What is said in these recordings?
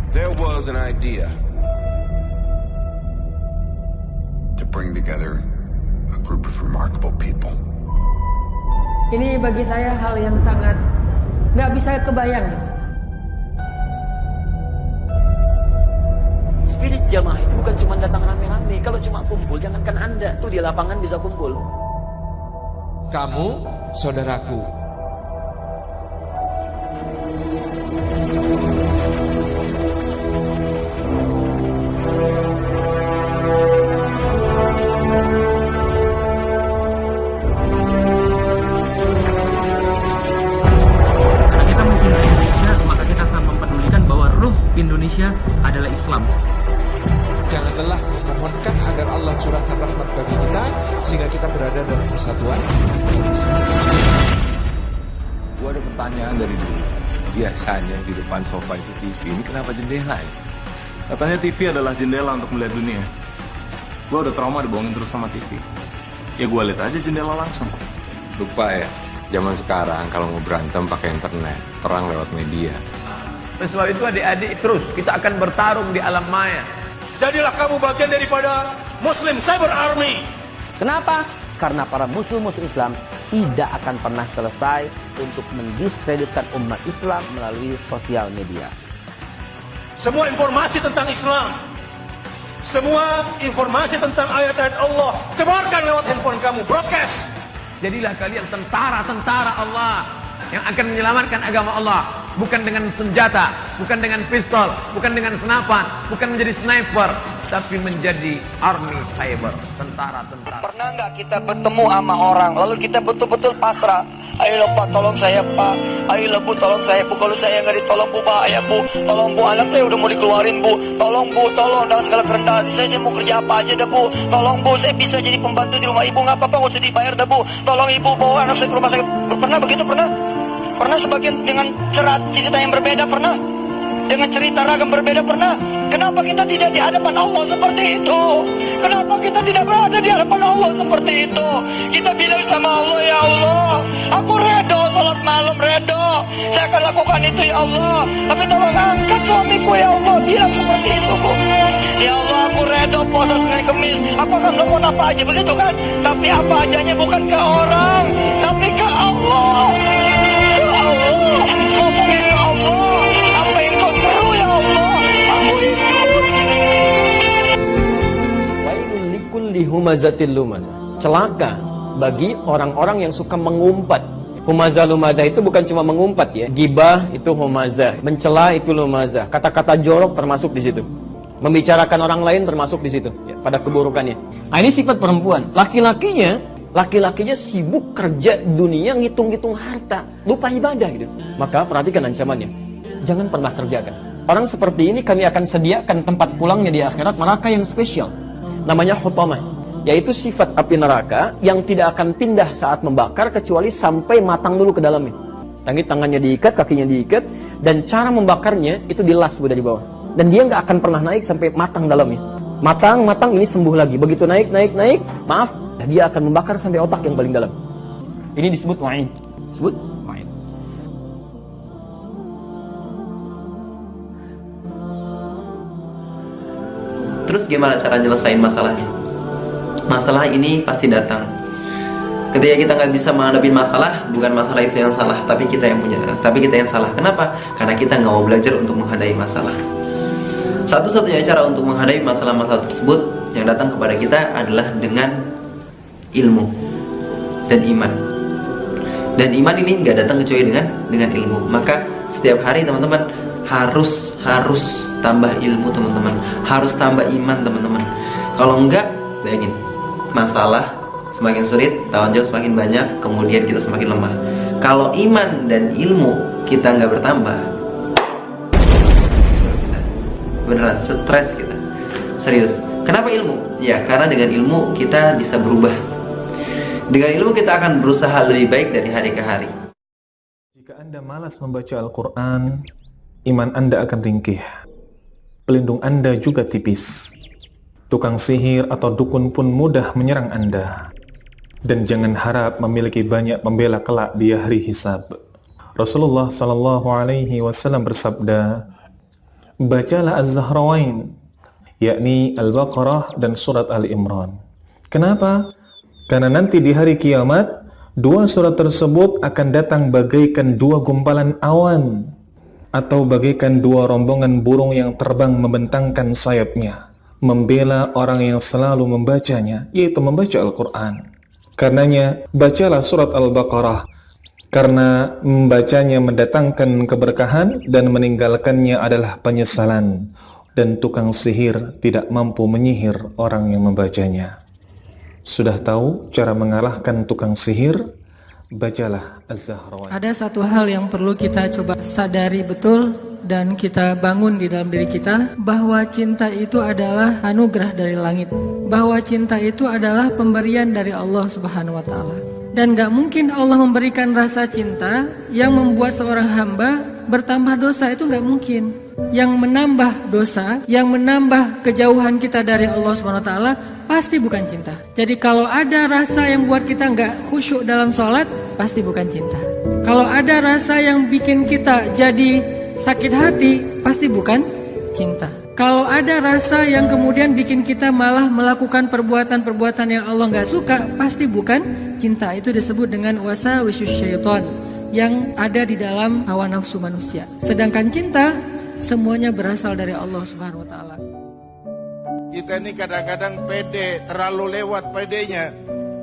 There was an idea to bring together a group of remarkable people. Ini bagi saya hal yang sangat nggak bisa kebayang gitu. Spirit jamaah itu bukan cuma datang rame-rame. Kalau cuma kumpul, jangankan Anda tuh di lapangan bisa kumpul. Kamu, saudaraku. Karena kita mencintai Indonesia, maka kita sangat mempedulikan bahwa ruh Indonesia adalah Islam. Jangan lelah memohonkan agar Allah curahkan rahmat bagi kita sehingga kita berada dalam kesatuan. Gua ada pertanyaan dari dulu. Biasanya di depan sofa itu TV, ini kenapa jendela ya? Katanya TV adalah jendela untuk melihat dunia. Gue udah trauma dibohongin terus sama TV. Ya gue lihat aja jendela langsung. Lupa ya, zaman sekarang kalau mau berantem pakai internet, perang lewat media. Oleh sebab itu adik-adik terus kita akan bertarung di alam maya. Jadilah kamu bagian daripada Muslim Cyber Army. Kenapa? Karena para musuh-musuh Islam tidak akan pernah selesai untuk mendiskreditkan umat Islam melalui sosial media. Semua informasi tentang Islam, semua informasi tentang ayat-ayat Allah, sebarkan lewat handphone kamu, broadcast. Jadilah kalian tentara-tentara Allah yang akan menyelamatkan agama Allah. Bukan dengan senjata, bukan dengan pistol, bukan dengan senapan, bukan menjadi sniper, tapi menjadi army cyber, tentara-tentara. Pernah nggak kita bertemu sama orang, lalu kita betul-betul pasrah? Ayo Pak, tolong saya Pak. Ayo Bu, tolong saya Bu. Kalau saya nggak ditolong Bu, bahaya Bu. Tolong Bu, anak saya udah mau dikeluarin Bu. Tolong Bu, tolong dengan segala kerendahan saya mau kerja apa aja dah Bu. Tolong Bu, saya bisa jadi pembantu di rumah Ibu, nggak apa-apa, nggak usah dibayar dah Bu. Tolong Ibu bawa anak saya ke rumah sakit. Pernah begitu? Pernah sebagian dengan cerita yang berbeda, pernah dengan cerita ragam berbeda, pernah. Kenapa kita tidak di hadapan Allah seperti itu? Kenapa kita tidak berada di hadapan Allah seperti itu? Kita bilang sama Allah, ya Allah, aku redo salat malam, redo, saya akan lakukan itu ya Allah. Tapi tolong angkat suamiku ya Allah, bilang seperti itu Bu. Ya Allah, aku redo puasa Senin Kemis, aku akan melakukan apa aja, begitu kan? Tapi apa ajanya bukan ke orang, tapi ke Allah. Ya Allah, ngomongin ke Allah, apa yang kau seru ya Allah, aku ikut. Wailul likulli humazatil lumazah. Celaka bagi orang-orang yang suka mengumpat. Humazah lumazah itu bukan cuma mengumpat ya. Gibah itu humazah, mencela itu lumazah. Kata-kata jorok termasuk di situ. Membicarakan orang lain termasuk di situ ya, pada keburukannya. Nah, ini sifat perempuan. Laki-lakinya sibuk kerja dunia, ngitung-ngitung harta, lupa ibadah gitu. Maka perhatikan ancamannya. Jangan pernah kerjakan. Orang seperti ini kami akan sediakan tempat pulangnya di akhirat neraka yang spesial. Namanya hutamah, yaitu sifat api neraka yang tidak akan pindah saat membakar kecuali sampai matang dulu ke dalamnya. Tangannya diikat, kakinya diikat, dan cara membakarnya itu dilas dari bawah. Dan dia nggak akan pernah naik sampai matang dalamnya. Matang ini sembuh lagi. Begitu naik, maaf, dia akan membakar sampai otak yang paling dalam. Ini disebut wa'id. Disebut wa'id. Terus gimana cara nyelesain masalahnya? Masalah ini pasti datang. Ketika kita nggak bisa menghadapi masalah, bukan masalah itu yang salah, tapi kita yang salah. Kenapa? Karena kita nggak mau belajar untuk menghadapi masalah. Satu-satunya cara untuk menghadapi masalah-masalah tersebut yang datang kepada kita adalah dengan ilmu dan iman. Dan iman ini nggak datang kecuali dengan ilmu. Maka setiap hari teman-teman harus tambah ilmu teman-teman, harus tambah iman teman-teman. Kalau enggak, bayangin, masalah semakin sulit, lawan jauh semakin banyak, kemudian kita semakin lemah. Kalau iman dan ilmu kita nggak bertambah, beneran stres kita, serius. Kenapa ilmu? Ya karena dengan ilmu kita bisa berubah. Dengan ilmu kita akan berusaha lebih baik dari hari ke hari. Jika Anda malas membaca Al-Quran, iman Anda akan ringkih. Pelindung Anda juga tipis. Tukang sihir atau dukun pun mudah menyerang Anda. Dan jangan harap memiliki banyak pembela kelak di hari hisab. Rasulullah SAW bersabda, bacalah Az-Zahrawain, yakni Al-Baqarah dan surat Al-Imran. Kenapa? Karena nanti di hari kiamat, dua surat tersebut akan datang bagaikan dua gumpalan awan, atau bagaikan dua rombongan burung yang terbang membentangkan sayapnya, membela orang yang selalu membacanya, yaitu membaca Al-Quran. Karenanya, bacalah surat Al-Baqarah, karena membacanya mendatangkan keberkahan dan meninggalkannya adalah penyesalan, dan tukang sihir tidak mampu menyihir orang yang membacanya. Sudah tahu cara mengalahkan tukang sihir? Bacalah Az-Zahrawan. Ada satu hal yang perlu kita coba sadari betul dan kita bangun di dalam diri kita, bahwa cinta itu adalah anugerah dari langit, bahwa cinta itu adalah pemberian dari Allah Subhanahu wa Ta'ala. Dan gak mungkin Allah memberikan rasa cinta yang membuat seorang hamba bertambah dosa, itu gak mungkin. Yang menambah dosa, yang menambah kejauhan kita dari Allah Subhanahu wa Ta'ala, pasti bukan cinta. Jadi kalau ada rasa yang buat kita gak khusyuk dalam sholat, pasti bukan cinta. Kalau ada rasa yang bikin kita jadi sakit hati, pasti bukan cinta. Kalau ada rasa yang kemudian bikin kita malah melakukan perbuatan-perbuatan yang Allah gak suka, pasti bukan cinta. Itu disebut dengan wasawisyus syaitan yang ada di dalam hawa nafsu manusia. Sedangkan cinta semuanya berasal dari Allah Subhanahu wa Ta'ala. Kita ini kadang-kadang pede, terlalu lewat pedenya.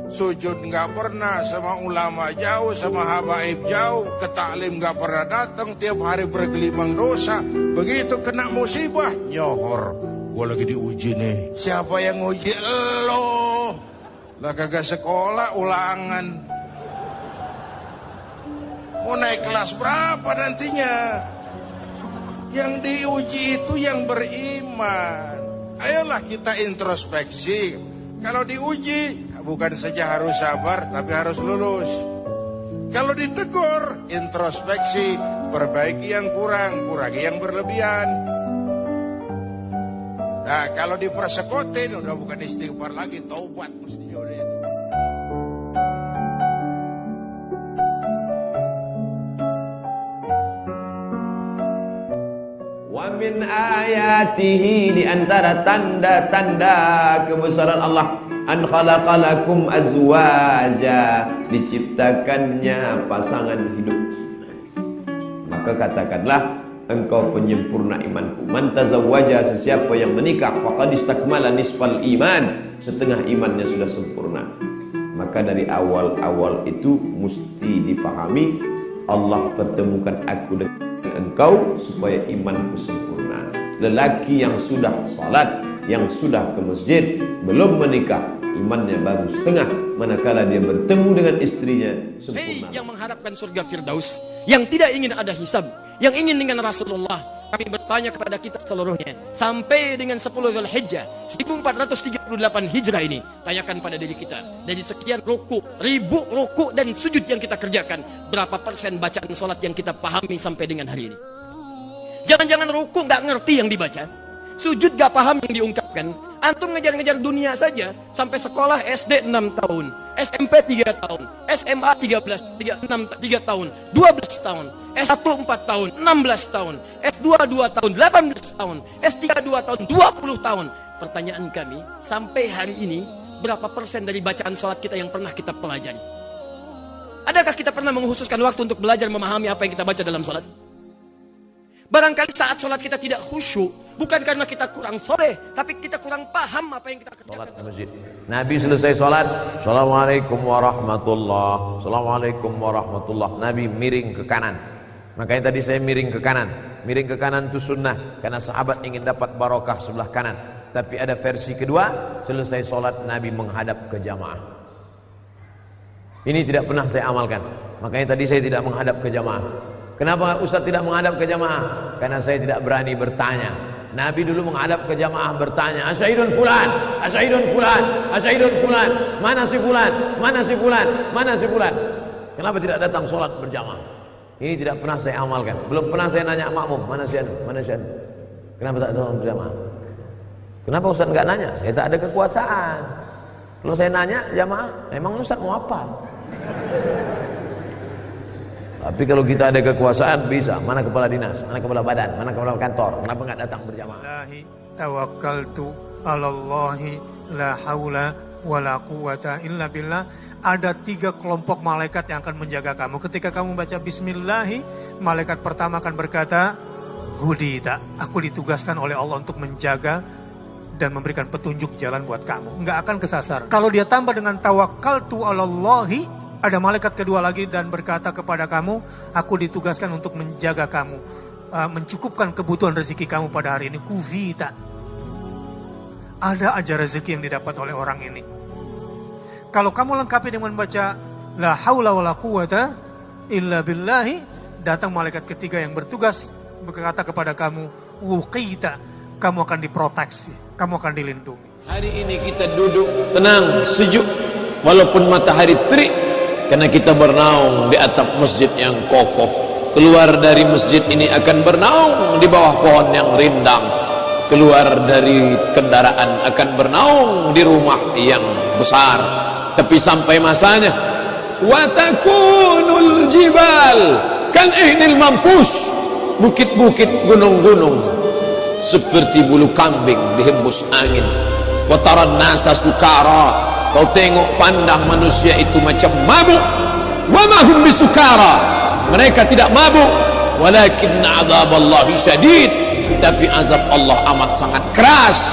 Sujud nggak pernah, sama ulama jauh, sama habaib jauh, ke taklim nggak pernah datang, tiap hari bergelimang dosa. Begitu kena musibah, nyohor. Gua lagi diuji nih. Siapa yang nguji? Lo. Lah kagak sekolah, ulangan. Mau naik kelas berapa nantinya? Yang diuji itu yang beriman. Ayolah kita introspeksi. Kalau diuji, bukan saja harus sabar, tapi harus lulus. Kalau ditegur, introspeksi, perbaiki yang kurang, kurangi yang berlebihan. Nah, kalau dipersekutin, udah bukan istighfar lagi, taubat mestinya udah itu. Wa min ayatihi, di antara tanda-tanda kebesaran Allah, an khalaqalakum azwaja, diciptakannya pasangan hidup. Maka katakanlah, engkau penyempurna imanku. Man tazawwaja, sesiapa yang menikah, faqad istakmala nisfal iman, setengah imannya sudah sempurna. Maka dari awal-awal itu mesti difahami, Allah pertemukan aku dengan engkau supaya imanku sempurna. Lelaki yang sudah salat, yang sudah ke masjid, belum menikah, imannya baru setengah. Manakala dia bertemu dengan istrinya, sempurna. Hei yang mengharapkan surga Firdaus, yang tidak ingin ada hisab, yang ingin dengan Rasulullah, kami bertanya kepada kita seluruhnya, sampai dengan 10 Zulhijjah 1438 Hijrah ini, tanyakan pada diri kita, dari sekian ruku, ribu ruku dan sujud yang kita kerjakan, berapa persen bacaan sholat yang kita pahami sampai dengan hari ini? Jangan-jangan ruku nggak ngerti yang dibaca, sujud gak paham yang diungkapkan. Antum ngejar-ngejar dunia saja, sampai sekolah SD 6 tahun, SMP 3 tahun, SMA 3 tahun, 12 tahun, S1 4 tahun, 16 tahun, S2 2 tahun, 18 tahun, S3 2 tahun, 20 tahun. Pertanyaan kami, sampai hari ini berapa persen dari bacaan sholat kita yang pernah kita pelajari? Adakah kita pernah mengkhususkan waktu untuk belajar memahami apa yang kita baca dalam sholat? Barangkali saat sholat kita tidak khusyuk, bukan karena kita kurang soleh, tapi kita kurang paham apa yang kita kerjakan. Sholat di masjid. Nabi selesai sholat, Assalamualaikum warahmatullah, Assalamualaikum warahmatullah. Nabi miring ke kanan. Makanya tadi saya miring ke kanan. Miring ke kanan itu sunnah, karena sahabat ingin dapat barokah sebelah kanan. Tapi ada versi kedua, selesai sholat Nabi menghadap ke jamaah. Ini tidak pernah saya amalkan. Makanya tadi saya tidak menghadap ke jamaah. Kenapa Ustaz tidak menghadap ke jamaah? Karena saya tidak berani bertanya. Nabi dulu menghadap ke jamaah bertanya, asyhadun fulan, asyhadun fulan, asyhadun fulan, mana si fulan, mana si fulan, mana si fulan. Kenapa tidak datang sholat berjamaah? Ini tidak pernah saya amalkan. Belum pernah saya nanya makmum, mana si anu, mana si anu. Kenapa tak datang berjamaah? Kenapa Ustaz enggak nanya? Saya tak ada kekuasaan. Kalau saya nanya jamaah, emang Ustaz mau apa? Tapi kalau kita ada kekuasaan bisa. Mana kepala dinas, mana kepala badan, mana kepala kantor, kenapa nggak datang berjamaah? Tawakkaltu 'alallahi la haula wala quwata illa billah. Ada 3 kelompok malaikat yang akan menjaga kamu. Ketika kamu baca bismillahi, malaikat pertama akan berkata, hudita, aku ditugaskan oleh Allah untuk menjaga dan memberikan petunjuk jalan buat kamu. Nggak akan kesasar. Kalau dia tambah dengan tawakkaltu 'alallahi, ada malaikat kedua lagi dan berkata kepada kamu, aku ditugaskan untuk menjaga kamu, mencukupkan kebutuhan rezeki kamu pada hari ini. Kuvita. Ada aja rezeki yang didapat oleh orang ini. Kalau kamu lengkapi dengan membaca la haula wala quwata illa billahi, datang malaikat ketiga yang bertugas berkata kepada kamu, wuqita, kamu akan diproteksi, kamu akan dilindungi. Hari ini kita duduk tenang, sejuk, walaupun matahari terik, karena kita bernaung di atap masjid yang kokoh. Keluar dari masjid ini akan bernaung di bawah pohon yang rindang. Keluar dari kendaraan akan bernaung di rumah yang besar. Tapi sampai masanya, watakunul jibal kal ihnil manfush, bukit-bukit, gunung-gunung seperti bulu kambing dihembus angin. Wataran nasa sukara, kau tengok pandang manusia itu macam mabuk. Wa ma hum bisukara, mereka tidak mabuk. Walakin adzaballahi syadid, tapi azab Allah amat sangat keras.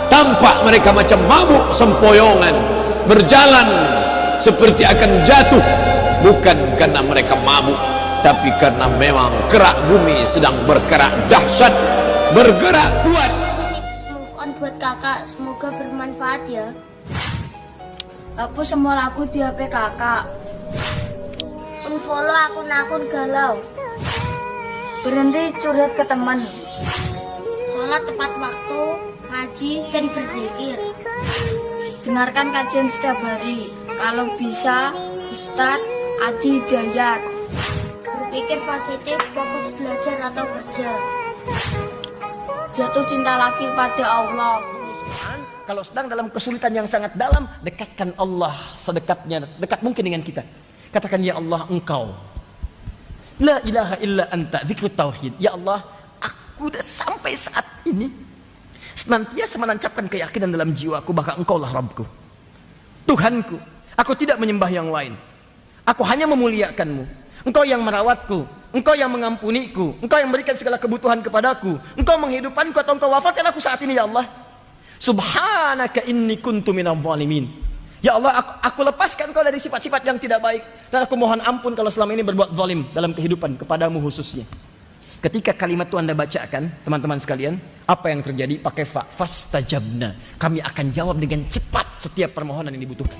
Tampak mereka macam mabuk sempoyongan, berjalan seperti akan jatuh, bukan karena mereka mabuk, tapi karena memang kerak bumi sedang bergerak dahsyat, bergerak kuat. Tips buat kakak, semoga bermanfaat ya. Hapus semua lagu di HP kakak. Unfollow akun-akun galau. Berhenti curhat ke teman. Sholat tepat waktu, ngaji dan berzikir. Dengarkan kajian setiap hari. Kalau bisa, Ustadz Adi Hidayat. Berpikir positif, fokus belajar atau kerja. Jatuh cinta lagi pada Allah. Kalau sedang dalam kesulitan yang sangat dalam, dekatkan Allah dekat mungkin dengan kita. Katakan, ya Allah, Engkau la ilaha illa anta, zikrut tauhid. Ya Allah, aku udah sampai saat ini senantiasa menancapkan keyakinan dalam jiwaku bahwa Engkaulah Rabbku, Tuhanku. Aku tidak menyembah yang lain. Aku hanya memuliakanmu. Engkau yang merawatku, Engkau yang mengampuniku, Engkau yang memberikan segala kebutuhan kepadaku, Engkau menghidupkanku atau Engkau wafatkan aku saat ini, ya Allah. Subhanaka inni kuntu minadh dhalimin. Ya Allah, aku lepaskan Engkau dari sifat-sifat yang tidak baik, dan aku mohon ampun kalau selama ini berbuat zalim dalam kehidupan kepadamu khususnya. Ketika kalimat itu Anda bacakan, teman-teman sekalian, apa yang terjadi? Pakai fa, fastajabna. Kami akan jawab dengan cepat setiap permohonan yang dibutuhkan.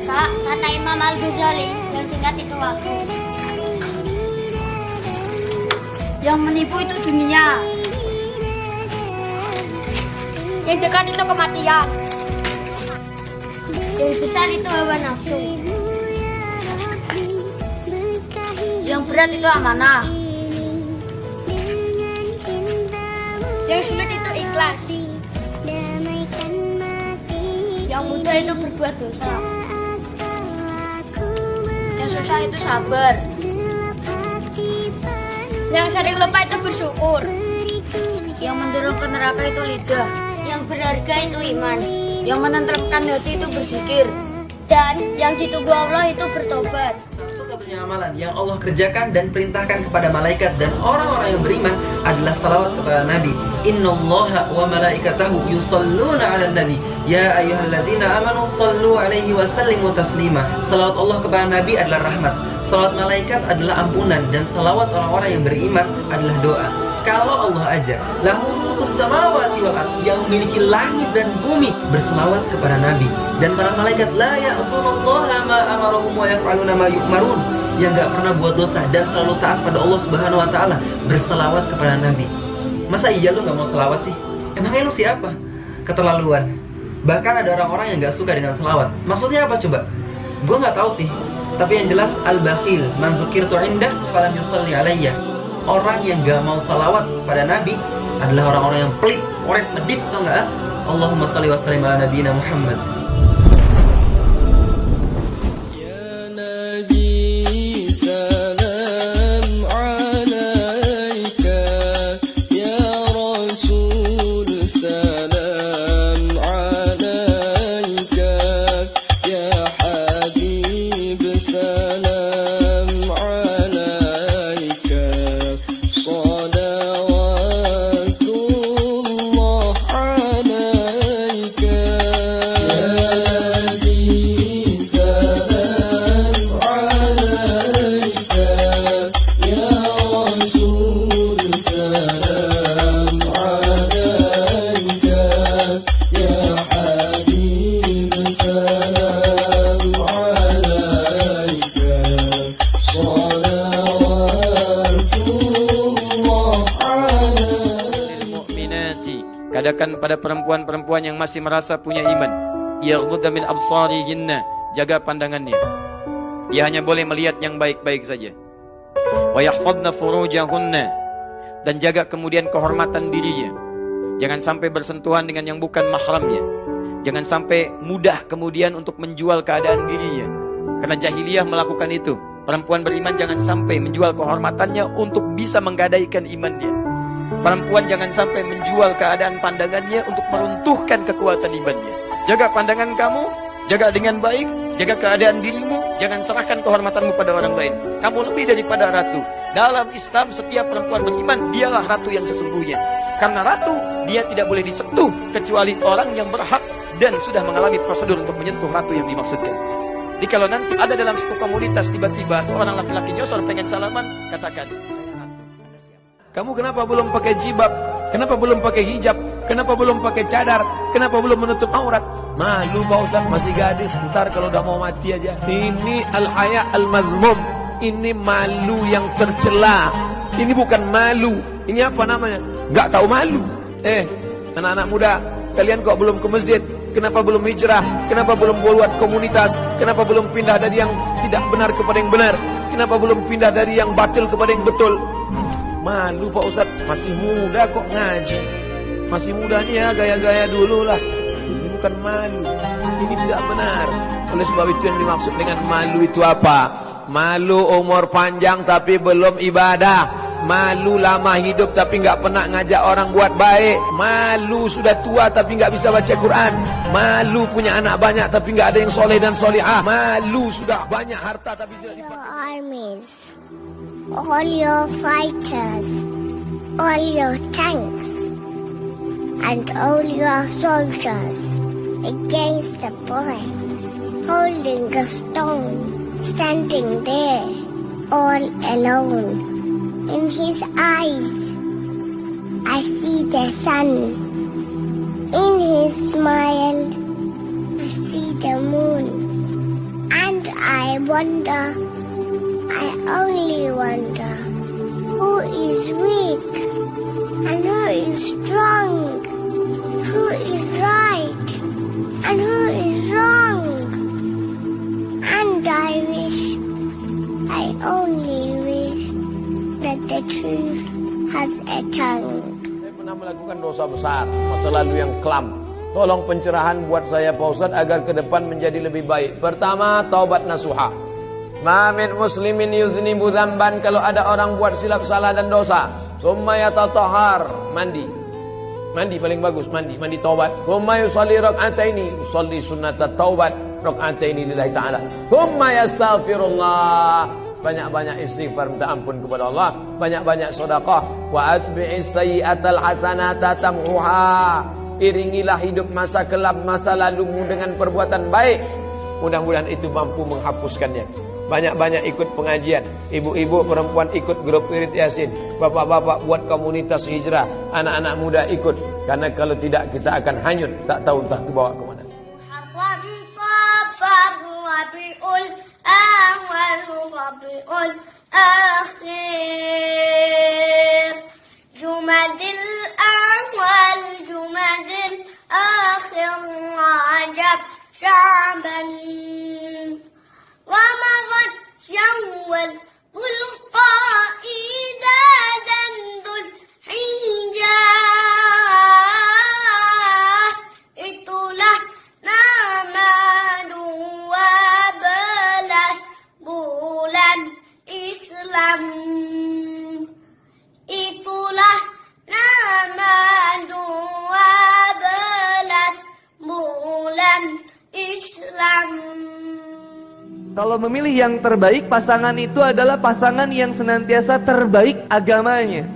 Kak, kata Imam Al-Ghazali, yang singkat itu aku. Yang menipu itu dunia. Yang dekat itu kematian. Yang besar itu hawa nafsu. Yang berat itu amanah. Yang sulit itu ikhlas. Yang mudah itu berbuat dosa. Yang susah itu sabar. Yang sering lupa itu bersyukur. Yang mendorong ke neraka itu lidah. Yang berharga itu iman. Yang menenteramkan hati itu berzikir. Dan yang ditunggu Allah itu bertobat. Satu-satunya amalan yang Allah kerjakan dan perintahkan kepada malaikat dan orang-orang yang beriman adalah salawat kepada Nabi. Innallaha wa malaikatahu yusholluna 'alan nabi ya ayyuhalladzina amanu shallu 'alaihi wa sallimu taslima. Salawat Allah kepada Nabi adalah rahmat, salawat malaikat adalah ampunan, dan salawat orang-orang yang beriman adalah doa. Kalau Allah aja lahu mulkus samawati wal ardh, yang memiliki langit dan bumi, berselawat kepada Nabi, dan para malaikat la ya'sunallaha ma amarahum wa yaf'aluna ma yu'marun, yang gak pernah buat dosa dan selalu taat pada Allah Subhanahu wa taala, berselawat kepada Nabi. Masa iya lu gak mau selawat sih? Emangnya lu siapa? Keterlaluan. Bahkan ada orang-orang yang gak suka dengan selawat. Maksudnya apa coba? Gue gak tahu sih. Tapi yang jelas al-bakhil man dzukirtu indah falam yusalli alayya. Orang yang gak mau salawat pada Nabi adalah orang-orang yang pelit, koret, medit, tau gak? Allahumma salli wa sallim ala nabiyina Muhammad. Ya Nabi Katakan pada perempuan-perempuan yang masih merasa punya iman, yaghdudna min absarihinna, jaga pandangannya. Dia hanya boleh melihat yang baik-baik saja. Wa yahfadna furujahunna, dan jaga kemudian kehormatan dirinya. Jangan sampai bersentuhan dengan yang bukan mahramnya. Jangan sampai mudah kemudian untuk menjual keadaan dirinya. Karena jahiliyah melakukan itu. Perempuan beriman jangan sampai menjual kehormatannya untuk bisa menggadaikan imannya. Perempuan jangan sampai menjual keadaan pandangannya untuk meruntuhkan kekuatan imannya. Jaga pandangan kamu, jaga dengan baik, jaga keadaan dirimu, jangan serahkan kehormatanmu pada orang lain. Kamu lebih daripada ratu. Dalam Islam setiap perempuan beriman dialah ratu yang sesungguhnya. Karena ratu, dia tidak boleh disentuh kecuali orang yang berhak dan sudah mengalami prosedur untuk menyentuh ratu yang dimaksudkan. Jadi kalau nanti ada dalam satu komunitas tiba-tiba seorang laki-laki nyosor pengen salaman, katakan, kamu kenapa belum pakai jilbab? Kenapa belum pakai hijab? Kenapa belum pakai cadar? Kenapa belum menutup aurat? Malu Pak Ustaz, masih gadis, ntar kalau udah mau mati aja. Ini al-haya al-mazmum. Ini malu yang tercela. Ini bukan malu. Ini apa namanya? Gak tahu malu. Anak-anak muda, kalian kok belum ke masjid? Kenapa belum hijrah? Kenapa belum buat komunitas? Kenapa belum pindah dari yang tidak benar kepada yang benar? Kenapa belum pindah dari yang batil kepada yang betul? Malu Pak Ustaz, masih muda kok ngaji. Masih muda nih ya, gaya-gaya dulu lah. Ini bukan malu. Ini tidak benar. Oleh sebab itu yang dimaksud dengan malu itu apa? Malu umur panjang tapi belum ibadah. Malu lama hidup tapi nggak pernah ngajak orang buat baik. Malu sudah tua tapi nggak bisa baca Quran. Malu punya anak banyak tapi nggak ada yang soleh dan solihah. Malu sudah banyak harta tapi tidak dipakai. Armies, all your fighters, all your tanks, and all your soldiers against the boy holding a stone, standing there all alone. In his eyes, I see the sun. In his smile, I see the moon. And I wonder, I only wonder, who is weak and who is strong, who is right and who is wrong. And I wish, I only wish, that the truth has a tongue. Saya pernah melakukan dosa besar, masa lalu yang kelam. Tolong pencerahan buat saya Pak Ustaz agar ke depan menjadi lebih baik. Pertama, taubat nasuha. Ma min muslimin yuznibu dzamban, kalau ada orang buat silap salah dan dosa, summa yatatahhar, mandi. Mandi paling bagus, mandi taubat. Summa yusalli rak'ataini, yusalli sunnatat taubat, rak'ataini lillahi ta'ala. Summa yastaghfirullah. Banyak-banyak istighfar, minta ampun kepada Allah. Banyak-banyak sedekah. Wa asbi'is sayyi'atal hasanata tamhuha. Iringilah hidup masa kelam masa lalumu dengan perbuatan baik. Mudah-mudahan itu mampu menghapuskannya. Banyak-banyak ikut pengajian. Ibu-ibu perempuan ikut grup wirid Yasin. Bapak-bapak buat komunitas hijrah. Anak-anak muda ikut. Karena kalau tidak kita akan hanyut. Tak tahu entah dibawa kemana. Rabiul akhir, Jumadil awal, Jumadil akhir, Rajab, Sya'ban, Ramadan, Syawal, Dzulqa'dah dan Dzulhijjah. Itulah nama 12 bulan Islam. Itulah nama 12 bulan Islam. Kalau memilih yang terbaik, pasangan itu adalah pasangan yang senantiasa terbaik agamanya.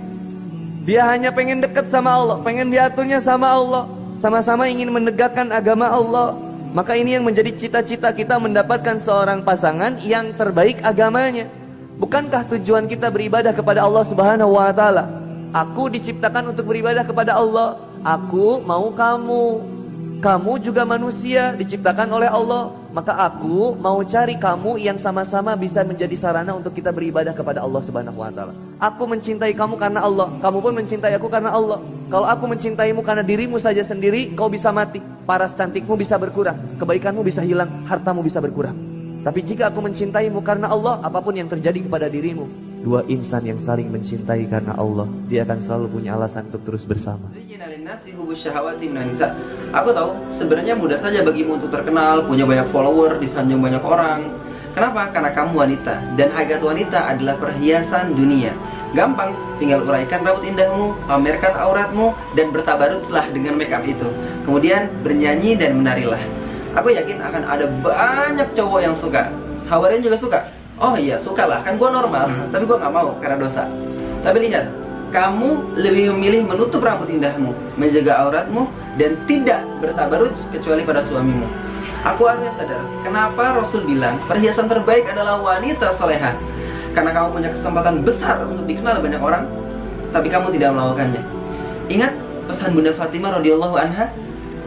Dia hanya pengen dekat sama Allah, pengen diaturnya sama Allah, sama-sama ingin menegakkan agama Allah. Maka ini yang menjadi cita-cita kita, mendapatkan seorang pasangan yang terbaik agamanya. Bukankah tujuan kita beribadah kepada Allah Subhanahu wa taala? Aku diciptakan untuk beribadah kepada Allah. Aku mau kamu. Kamu juga manusia diciptakan oleh Allah. Maka aku mau cari kamu yang sama-sama bisa menjadi sarana untuk kita beribadah kepada Allah Subhanahu wa taala. Aku mencintai kamu karena Allah, kamu pun mencintai aku karena Allah. Kalau aku mencintaimu karena dirimu saja sendiri, kau bisa mati. Paras cantikmu bisa berkurang, kebaikanmu bisa hilang, hartamu bisa berkurang. Tapi jika aku mencintaimu karena Allah, apapun yang terjadi kepada dirimu, dua insan yang saling mencintai karena Allah, dia akan selalu punya alasan untuk terus bersama. Aku tahu sebenarnya mudah saja bagimu untuk terkenal, punya banyak follower, disanjung banyak orang. Kenapa? Karena kamu wanita, dan hakikat wanita adalah perhiasan dunia. Gampang, tinggal uraikan rambut indahmu, pamerkan auratmu, dan bertabarutlah dengan make up itu. Kemudian bernyanyi dan menarilah. Aku yakin akan ada banyak cowok yang suka. Hawarian juga suka. Oh iya, sukalah, kan gua normal. Tapi gua gak mau karena dosa. Tapi lihat, kamu lebih memilih menutup rambut indahmu, menjaga auratmu, dan tidak bertabarut kecuali pada suamimu. Aku akhirnya sadar, kenapa Rasul bilang perhiasan terbaik adalah wanita salehah. Karena kamu punya kesempatan besar untuk dikenal banyak orang, tapi kamu tidak melakukannya. Ingat pesan Bunda Fatimah radhiyallahu anha,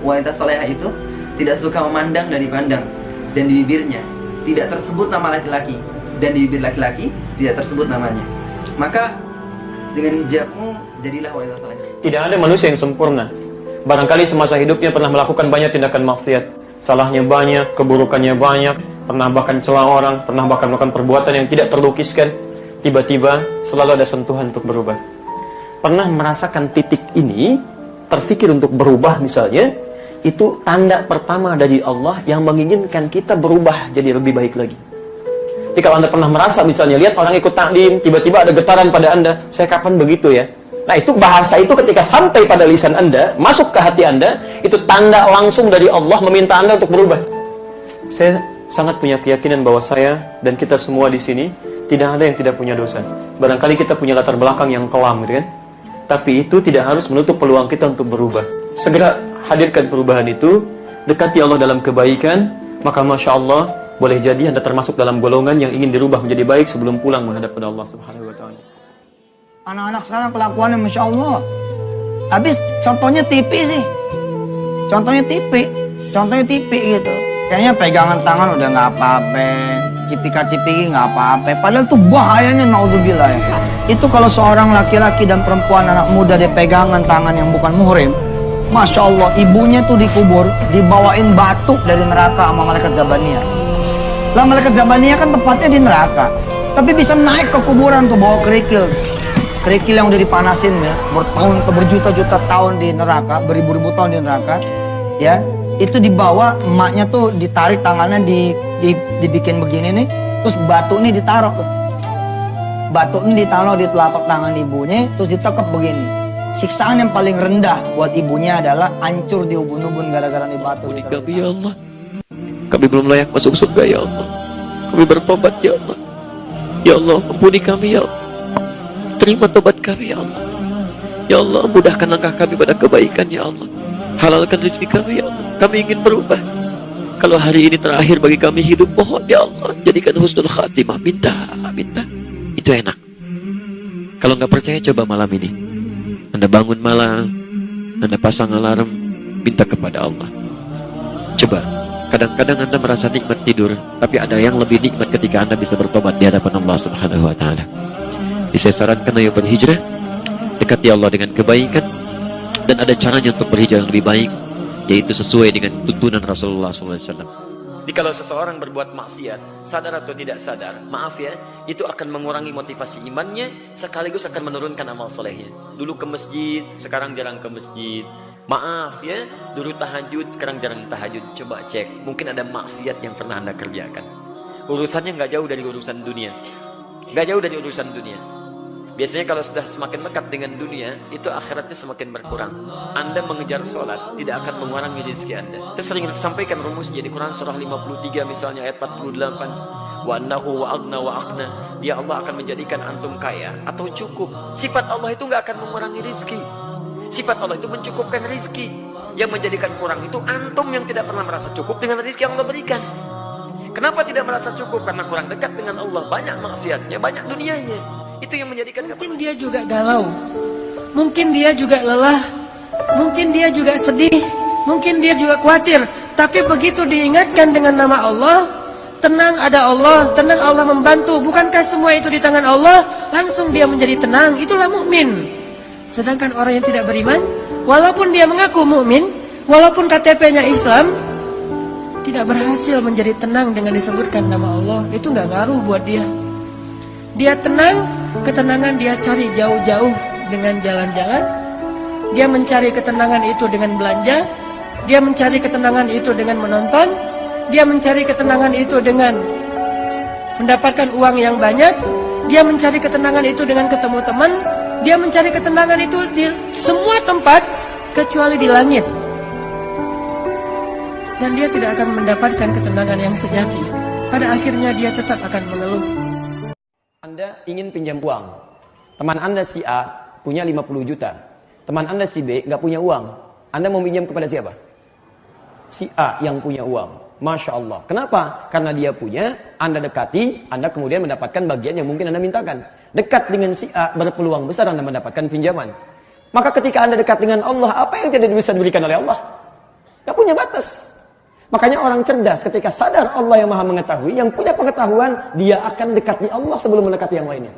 wanita salehah itu tidak suka memandang dan dipandang, dan di bibirnya tidak tersebut nama laki-laki, dan di bibir laki-laki tidak tersebut namanya. Maka dengan hijabmu jadilah wanita salehah. Tidak ada manusia yang sempurna. Barangkali semasa hidupnya pernah melakukan banyak tindakan maksiat, salahnya banyak, keburukannya banyak, pernah bahkan celah orang, pernah bahkan melakukan perbuatan yang tidak terlukiskan. Tiba-tiba selalu ada sentuhan untuk berubah. Pernah merasakan titik ini, terfikir untuk berubah misalnya, itu tanda pertama dari Allah yang menginginkan kita berubah jadi lebih baik lagi. Jadi kalau Anda pernah merasa misalnya, lihat orang ikut taklim, tiba-tiba ada getaran pada Anda, saya kapan begitu ya? Nah itu bahasa itu ketika sampai pada lisan Anda, masuk ke hati Anda, itu tanda langsung dari Allah meminta Anda untuk berubah. Saya sangat punya keyakinan bahwa saya dan kita semua di sini tidak ada yang tidak punya dosa. Barangkali kita punya latar belakang yang kelam, gitu kan? Tapi itu tidak harus menutup peluang kita untuk berubah. Segera hadirkan perubahan itu, dekati Allah dalam kebaikan, maka Masya Allah, boleh jadi Anda termasuk dalam golongan yang ingin dirubah menjadi baik sebelum pulang menghadap pada Allah Subhanahu wa Ta'ala. Anak-anak sekarang kelakuannya Masya Allah. Habis contohnya TV sih. Contohnya TV gitu. Kayaknya pegangan tangan udah nggak apa-apa, cipika-cipiki nggak apa-apa. Padahal tuh bahayanya naudzubillah ya. Itu kalau seorang laki-laki dan perempuan anak muda dia pegangan tangan yang bukan muhrim, Masya Allah, ibunya tuh dikubur, dibawain batu dari neraka sama malaikat Zabaniyah. Lah malaikat Zabaniyah kan tempatnya di neraka, tapi bisa naik ke kuburan tuh bawa kerikil. Kerikil yang udah dipanasin ya, berjuta-juta tahun di neraka, beribu-ribu tahun di neraka, ya. Itu dibawa, emaknya tuh ditarik tangannya, dibikin begini nih, terus batu ini ditaruh tuh. Batu ini ditaruh di telapak tangan ibunya, terus ditekep begini. Siksaan yang paling rendah buat ibunya adalah hancur di ubun-ubun gara-gara nih batu. Kami ya Allah, kami belum layak masuk surga ya Allah. Kami bertobat ya Allah. Ya Allah, ampuni kami ya Allah. Terima tobat kami ya Allah. Ya Allah, mudahkan langkah kami pada kebaikan ya Allah. Halalkan rezeki kami ya Allah. Kami ingin berubah. Kalau hari ini terakhir bagi kami hidup, mohon ya Allah, jadikan husnul khatimah. Minta. Itu enak. Kalau nggak percaya, coba malam ini. Anda bangun malam, Anda pasang alarm, minta kepada Allah. Coba. Kadang-kadang Anda merasa nikmat tidur, tapi ada yang lebih nikmat ketika Anda bisa bertobat di hadapan Allah Subhanahu wa Ta'ala. Saya sarankan ayo berhijrah, dekati Allah dengan kebaikan, dan ada caranya untuk berhijrah yang lebih baik, yaitu sesuai dengan tuntunan Rasulullah SAW. Jadi kalau seseorang berbuat maksiat, sadar atau tidak sadar, maaf ya, itu akan mengurangi motivasi imannya, sekaligus akan menurunkan amal solehnya. Dulu ke masjid, sekarang jarang ke masjid. Maaf ya, dulu tahajud, sekarang jarang tahajud. Coba cek, mungkin ada maksiat yang pernah Anda kerjakan. Urusannya nggak jauh dari urusan dunia. Nggak jauh dari urusan dunia. Biasanya kalau sudah semakin dekat dengan dunia, itu akhiratnya semakin berkurang. Anda mengejar sholat, tidak akan mengurangi rezeki Anda. Kita sering sampaikan rumusnya di Quran surah 53 misalnya ayat 48. Wa annahu wa agna wa aqna. Dia Allah akan menjadikan antum kaya atau cukup. Sifat Allah itu nggak akan mengurangi rezeki. Sifat Allah itu mencukupkan rezeki. Yang menjadikan kurang itu antum yang tidak pernah merasa cukup dengan rezeki yang Allah berikan. Kenapa tidak merasa cukup? Karena kurang dekat dengan Allah. Banyak maksiatnya, banyak dunianya. Itu yang menjadikan mungkin dia juga galau, mungkin dia juga lelah, mungkin dia juga sedih, mungkin dia juga khawatir. Tapi begitu diingatkan dengan nama Allah, tenang ada Allah, tenang Allah membantu. Bukankah semua itu di tangan Allah? Langsung dia menjadi tenang. Itulah mukmin. Sedangkan orang yang tidak beriman, walaupun dia mengaku mukmin, walaupun KTP-nya Islam, tidak berhasil menjadi tenang dengan disebutkan nama Allah. Itu nggak ngaruh buat dia. Dia tenang, ketenangan dia cari jauh-jauh dengan jalan-jalan. Dia mencari ketenangan itu dengan belanja. Dia mencari ketenangan itu dengan menonton. Dia mencari ketenangan itu dengan mendapatkan uang yang banyak. Dia mencari ketenangan itu dengan ketemu teman. Dia mencari ketenangan itu di semua tempat kecuali di langit. Dan dia tidak akan mendapatkan ketenangan yang sejati. Pada akhirnya dia tetap akan mengeluh. Anda ingin pinjam uang. Teman Anda si A punya 50 juta. Teman Anda si B nggak punya uang. Anda mau pinjam kepada siapa? Si A yang punya uang. Masya Allah. Kenapa? Karena dia punya, Anda dekati, Anda kemudian mendapatkan bagian yang mungkin Anda mintakan. Dekat dengan si A, berpeluang besar Anda mendapatkan pinjaman. Maka ketika Anda dekat dengan Allah, apa yang tidak bisa diberikan oleh Allah? Gak punya batas. Makanya orang cerdas ketika sadar Allah yang maha mengetahui, yang punya pengetahuan, dia akan dekati Allah sebelum mendekati yang lainnya.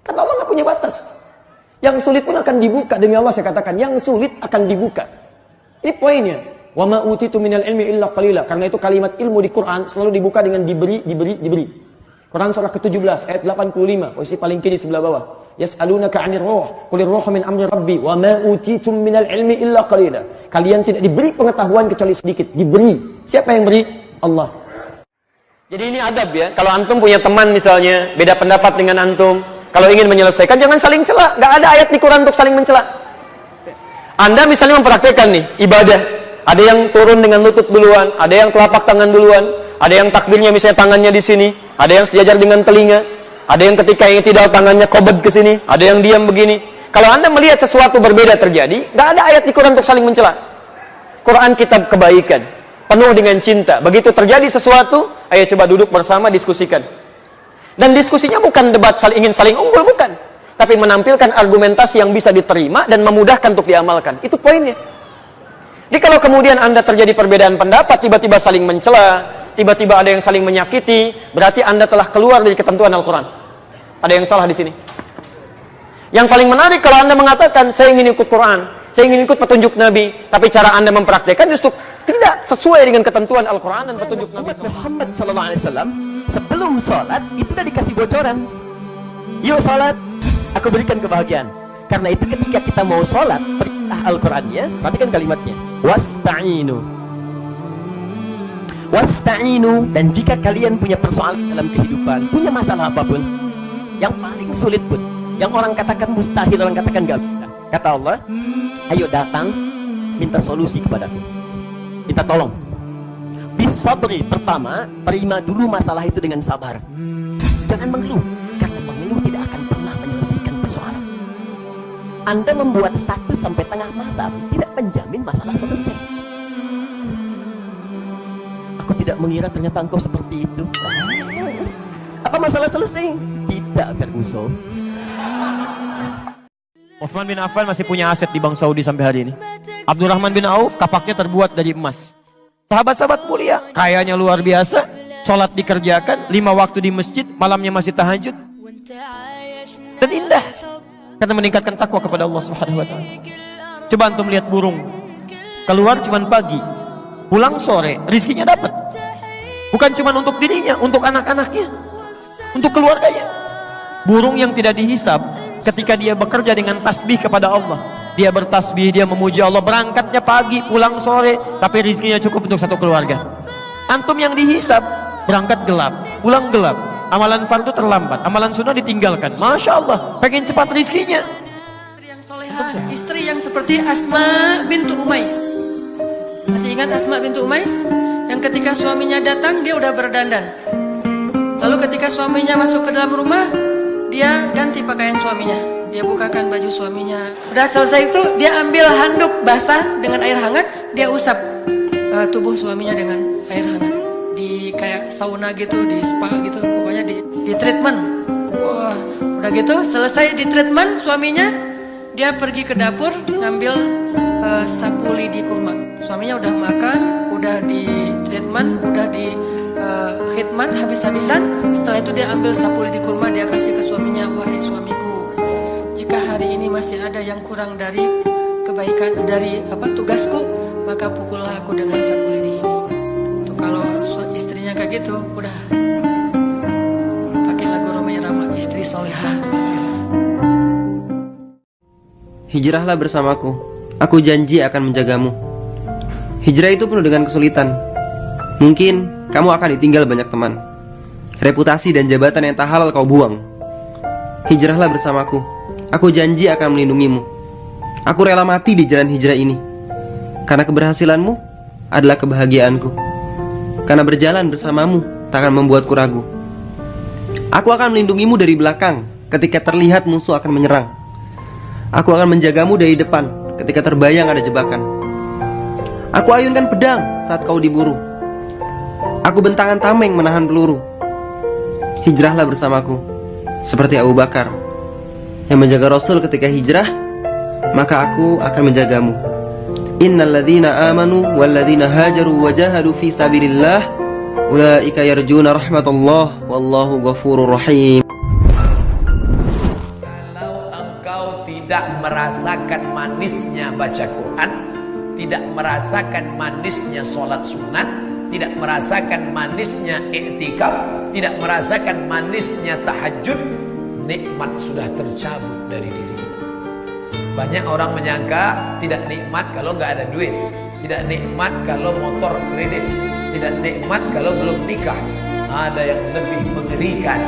Karena Allah gak punya batas. Yang sulit pun akan dibuka. Demi Allah saya katakan, yang sulit akan dibuka. Ini poinnya. Wa ma utitu minal ilmi illa qalila. Karena itu kalimat ilmu di Quran selalu dibuka dengan diberi. Quran surah ke-17 ayat 85, posisi paling kiri sebelah bawah. Yas'alunaka 'anir ruh, qulir ruhu min amri rabbi wa ma utitum minal ilmi illa qalila. Kalian tidak diberi pengetahuan kecuali sedikit. Diberi. Siapa yang beri? Allah. Jadi ini adab ya. Kalau antum punya teman misalnya beda pendapat dengan antum, kalau ingin menyelesaikan jangan saling cela. Enggak ada ayat di Quran untuk saling mencela. Anda misalnya mempraktekkan nih ibadah. Ada yang turun dengan lutut duluan, ada yang telapak tangan duluan, ada yang takbirnya misalnya tangannya di sini, ada yang sejajar dengan telinga, ada yang ketika yang tidak tangannya kobed ke sini, ada yang diam begini. Kalau Anda melihat sesuatu berbeda terjadi, nggak ada ayat di Quran untuk saling mencela. Quran kitab kebaikan, penuh dengan cinta. Begitu terjadi sesuatu, ayo coba duduk bersama diskusikan. Dan diskusinya bukan debat ingin saling unggul, bukan. Tapi menampilkan argumentasi yang bisa diterima dan memudahkan untuk diamalkan. Itu poinnya. Jadi kalau kemudian Anda terjadi perbedaan pendapat, tiba-tiba saling mencela, tiba-tiba ada yang saling menyakiti, berarti Anda telah keluar dari ketentuan Al-Quran. Ada yang salah di sini. Yang paling menarik kalau Anda mengatakan, saya ingin ikut Quran, saya ingin ikut petunjuk Nabi, tapi cara Anda mempraktekkan justru tidak sesuai dengan ketentuan Al-Quran dan petunjuk Nabi Muhammad SAW sebelum sholat itu sudah dikasih bocoran. Yuk sholat, aku berikan kebahagiaan. Karena itu ketika kita mau sholat, perintah Al-Qurannya, perhatikan kalimatnya. Wasta'inu. Dan jika kalian punya persoalan dalam kehidupan, punya masalah apapun, yang paling sulit pun, yang orang katakan mustahil, orang katakan gak bisa, kata Allah, ayo datang, minta solusi kepadaku, minta tolong. Bisabri, pertama, terima dulu masalah itu dengan sabar. Jangan mengeluh, karena mengeluh tidak akan pernah menyelesaikan persoalan. Anda membuat status sampai tengah malam tidak menjamin masalah selesai. Aku tidak mengira ternyata engkau seperti itu. Apa masalah selesai? Tidak, Ferguson. Utsman bin Affan masih punya aset di Bank Saudi sampai hari ini. Abdurrahman bin Auf kapaknya terbuat dari emas. Sahabat-sahabat mulia, kayanya luar biasa. Sholat dikerjakan, 5 waktu di masjid, malamnya masih tahajud. Dan indah. Karena meningkatkan takwa kepada Allah Subhanahu wa taala. Coba antum lihat burung. Keluar cuma pagi, pulang sore, rizkinya dapat. Bukan cuma untuk dirinya, untuk anak-anaknya, untuk keluarganya. Burung yang tidak dihisab, ketika dia bekerja dengan tasbih kepada Allah, dia bertasbih, dia memuji Allah, berangkatnya pagi, pulang sore, tapi rizkinya cukup untuk satu keluarga. Antum yang dihisab, berangkat gelap, pulang gelap, amalan fardu terlambat, amalan sunnah ditinggalkan. Masya Allah, pengen cepat rizkinya. Istri yang seperti Asma bintu Umais. Masih ingat Asma bintu Umais? Yang ketika suaminya datang, dia udah berdandan. Lalu ketika suaminya masuk ke dalam rumah, dia ganti pakaian suaminya. Dia bukakan baju suaminya. Udah selesai itu, dia ambil handuk basah dengan air hangat, dia usap tubuh suaminya dengan air hangat. Di kayak sauna gitu, di spa gitu, pokoknya di treatment. Wah, udah gitu selesai di treatment suaminya, dia pergi ke dapur ngambil sapu lidi kurma. Suaminya udah makan, udah di treatment, udah di khidmat habis-habisan. Setelah itu dia ambil sapu lidi kurma, dia kasih ke suaminya, wahai suamiku, jika hari ini ini masih ada yang kurang dari kebaikan dari tugasku, maka pukullah aku dengan sapu lidi ini. Tuh kalau istrinya kayak gitu, udah pakai lagu Roma Irama, istri solehah. Hijrahlah bersamaku, aku janji akan menjagamu. Hijrah itu penuh dengan kesulitan. Mungkin kamu akan ditinggal banyak teman, reputasi dan jabatan yang tak halal kau buang. Hijrahlah bersamaku, aku janji akan melindungimu. Aku rela mati di jalan hijrah ini, karena keberhasilanmu adalah kebahagiaanku. Karena berjalan bersamamu tak akan membuatku ragu. Aku akan melindungimu dari belakang ketika terlihat musuh akan menyerang. Aku akan menjagamu dari depan ketika terbayang ada jebakan. Aku ayunkan pedang saat kau diburu. Aku bentangan tameng menahan peluru. Hijrahlah bersamaku, seperti Abu Bakar yang menjaga Rasul ketika hijrah, maka aku akan menjagamu. Innal ladzina amanu wal ladzina hajaru wa jahadu fi sabilillah ulaika yarjuna rahmatullah wallahu ghafurur rahim. Kalau engkau tidak merasakan manisnya baca Quran, tidak merasakan manisnya sholat sunat, tidak merasakan manisnya i'tikaf, tidak merasakan manisnya tahajud, nikmat sudah tercabut dari dirimu. Banyak orang menyangka tidak nikmat kalau nggak ada duit, tidak nikmat kalau motor kredit, tidak nikmat kalau belum nikah. Ada yang lebih mengerikan,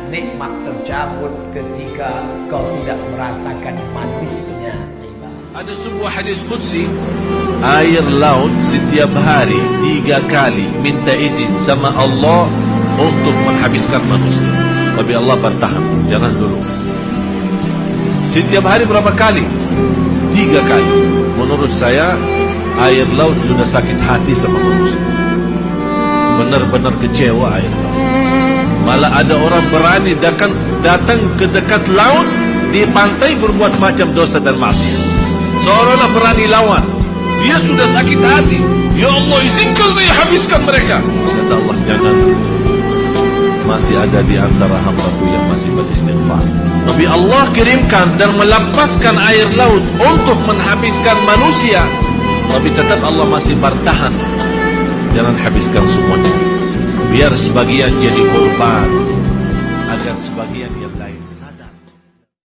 nikmat tercabut ketika kau tidak merasakan manisnya. Ada sebuah hadis qudsi, air laut setiap hari 3 kali minta izin sama Allah untuk menghabiskan manusia. Tapi Allah bertahan, jangan dulu. Setiap hari berapa kali? 3 kali. Menurut saya, air laut sudah sakit hati sama manusia. Benar-benar kecewa air laut. Malah ada orang berani datang ke dekat laut di pantai berbuat macam dosa dan maksiat. Seolah-olah berani lawan. Dia sudah sakit hati. Ya Allah, izinkan saya habiskan mereka. Kata Allah, jangan. Masih ada di antara hamba-Ku yang masih beristighfar. Tapi Allah kirimkan dan melepaskan air laut untuk menghabiskan manusia. Tapi tetap Allah masih bertahan. Jangan habiskan semuanya. Biar sebagian jadi korban, agar sebagian yang lain